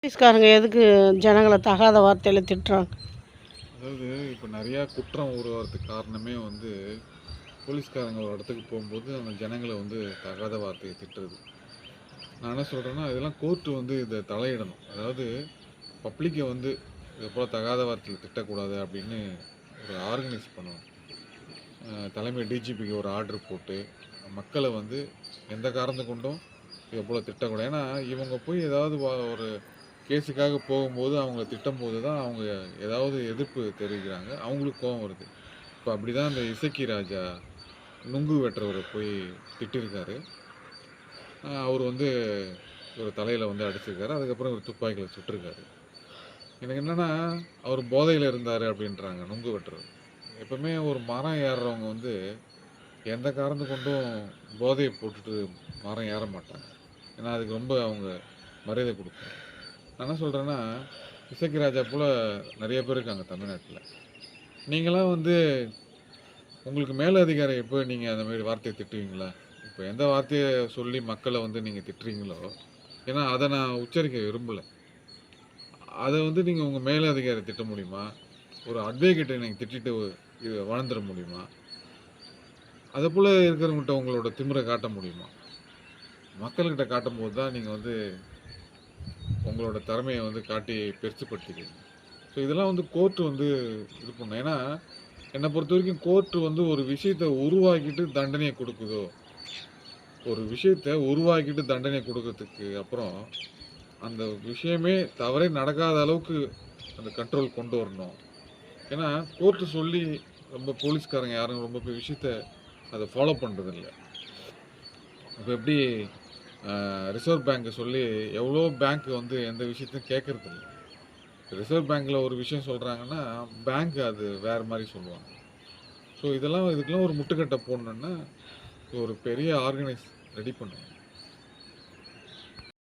போலீஸ்காரங்க எதுக்கு ஜனங்கள தகாத வார்த்தையில திட்டுறாங்க? அதாவது இப்போ நிறையா குற்றம் உருவாகிறதுக்கு காரணமே வந்து போலீஸ்காரங்க ஒரு இடத்துக்கு போகும்போது அந்த ஜனங்களை வந்து தகாத வார்த்தையை திட்டுறது. நான் என்ன சொல்கிறேன்னா இதெல்லாம் கோர்ட்டு வந்து இதை தலையிடணும். அதாவது பப்ளிக்கை வந்து இதை போல் தகாத வார்த்தையில் திட்டக்கூடாது அப்படின்னு ஒரு ஆர்கனைஸ் பண்ணணும். தலைமை டிஜிபிக்கு ஒரு ஆர்டர் போட்டு மக்களை வந்து எந்த காரணத்தை கொண்டும் இதை போல் திட்டக்கூடாது. ஏன்னா இவங்க போய் ஏதாவது ஒரு கேஸுக்காக போகும்போது அவங்கள திட்டும்போது தான் அவங்க ஏதாவது எதிர்ப்பு தெரிவிக்கிறாங்க, அவங்களுக்கு கோவம் வருது. இப்போ அப்படி தான் இந்த இசக்கி ராஜா நுங்கு வெட்டுறவரை போய் திட்டிருக்காரு. அவர் வந்து ஒரு தலையில் வந்து அடிச்சிருக்காரு, அதுக்கப்புறம் ஒரு துப்பாக்கியில் சுட்டிருக்காரு. எனக்கு என்னென்னா அவர் போதையில் இருந்தார் அப்படின்றாங்க நுங்கு வெட்டுறவர். எப்பவுமே ஒரு மரம் ஏறுறவங்க வந்து எந்த காரணத்தை கொண்டும் போதையை போட்டுட்டு மரம் ஏற மாட்டாங்க. ஏன்னா அதுக்கு ரொம்ப அவங்க மரியாதை கொடுப்பாங்க. நான் என்ன சொல்கிறேன்னா இசக்கி ராஜா போல் நிறைய பேர் இருக்காங்க தமிழ்நாட்டில். நீங்களாம் வந்து உங்களுக்கு மேலதிகாரி எப்போ நீங்கள் அந்த மாதிரி வார்த்தையை திட்டுவீங்களா? இப்போ எந்த வார்த்தையை சொல்லி மக்களை வந்து நீங்கள் திட்டுறீங்களோ, ஏன்னா அதை நான் உச்சரிக்க விரும்பலை. அதை வந்து நீங்கள் உங்கள் மேலதிகாரி திட்ட முடியுமா? ஒரு அட்வொகேட்டை நீங்கள் திட்டிட்டு இது வாழ்ந்துட முடியுமா? அதை போல் இருக்கிறவங்ககிட்ட உங்களோட திமிரை காட்ட முடியுமா? மக்கள்கிட்ட காட்டும் போது தான் நீங்கள் வந்து உங்களோட திறமையை வந்து காட்டி பெருசுப்படுத்திக்கிறீங்க. ஸோ இதெல்லாம் வந்து கோர்ட்டு வந்து இது பண்ணும். ஏன்னா என்னை பொறுத்த வரைக்கும் கோர்ட்டு வந்து ஒரு விஷயத்தை உருவாக்கிட்டு தண்டனையை கொடுக்குதோ, ஒரு விஷயத்தை உருவாக்கிட்டு தண்டனை கொடுக்கறதுக்கு அப்புறம் அந்த விஷயமே தவறே நடக்காத அளவுக்கு அந்த கண்ட்ரோல் கொண்டு வரணும். ஏன்னா கோர்ட்டு சொல்லி ரொம்ப போலீஸ்காரங்க யாரும் ரொம்ப விஷயத்த அதை ஃபாலோ பண்ணுறதில்ல. இப்போ எப்படி ரிசர்வ் பேங்க்கை சொல்லி எவ்வளோ பேங்க் வந்து எந்த விஷயத்தையும் கேட்கறதில்ல. ரிசர்வ் பேங்க்கில் ஒரு விஷயம் சொல்கிறாங்கன்னா பேங்க் அது வேறு மாதிரி சொல்லுவாங்க. ஸோ இதுக்கெல்லாம் ஒரு முட்டுக்கட்டை போடணுன்னா ஒரு பெரிய ஆர்கனைஸ் ரெடி பண்ணுங்க.